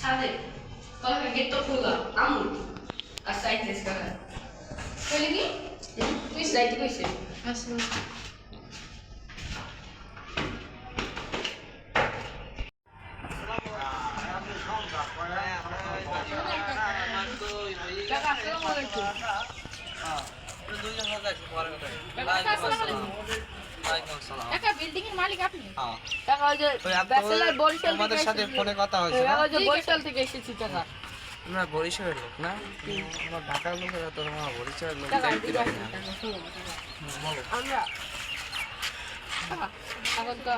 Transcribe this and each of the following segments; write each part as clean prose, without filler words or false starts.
ছাদে কলকে গেট তো খোলা আমু আর সাইডেস করা কইলি কি তুই সাইডে কইছে আসলে কাকা আসসালামু আলাইকুম কাকা বিল্ডিং এর মালিক আপনি কাকা ওই যে ব্যাচেলর বরিশাল আমাদের সাথে ফোনে কথা হয়েছে না ওই যে বরিশাল থেকে এসেছি কাকা আমরা বরিশালের লোক না আমরা ঢাকার লোক তো আমরা বরিশালের লোক কাকা দেখতে পাই না আমরা কাকা এখন তো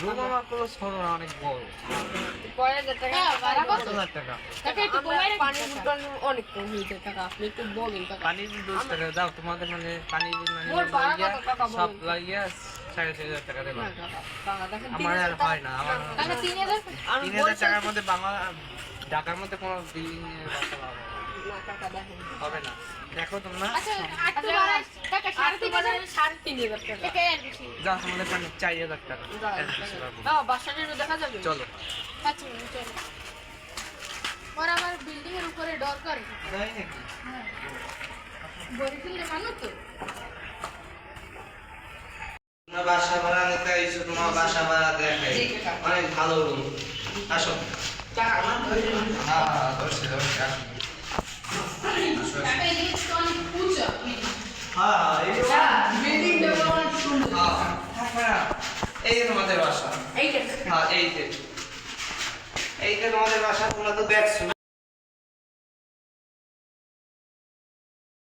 রুম আমার কোনো ছোট না অনেক বড় 5000 টাকা ভাড়া কত 10,000 টাকা কাকা একটু কমাই রাখুন পানির বোতল অনেক কম হয়েছে কাকা আপনি একটু বলেন কাকা পানির 2 টাকা দাও তোমাদের মানে পানি মানে মোর ভাড়া কত টাকা সব বলেন লাগিয়ে 4,500 টাকা দেব না কাকা কাকা দেখেন আমার আর হয় না আমার কাকা 3000 আমি 3,000 টাকার মধ্যে বাংলা ঢাকার মধ্যে কোনো বিল্ডিং না কাকা দেখেন হবে না দেখো তোমরা আচ্ছা একটু বাড়াই কাকা 3,500 টাকা কাকা আর বেশি যাও তোমাদের পানি 4,000 টাকা না বাসাটা দেখা যাবে চলো আচ্ছা চলো আর আমার বিল্ডিং এর উপরে ডর করে যাই নাকি বরিশালে মানো তো তোমরা বাসা ভাড়া নিতে আইছো তোমার বাসা ভাড়া দেখাই অনেক ভালো রুম আসো টাকা আমার ধরে হ্যাঁ ধরছি আসো টাকা এই তো অনেক পূজা হ্যাঁ এই বিল্ডিং টা অনেক সুন্দর হ্যাঁ এই যে তোমাদের বাসা এইটা হ্যাঁ এই যে তোমাদের বাসা তোমরা তো দেখছো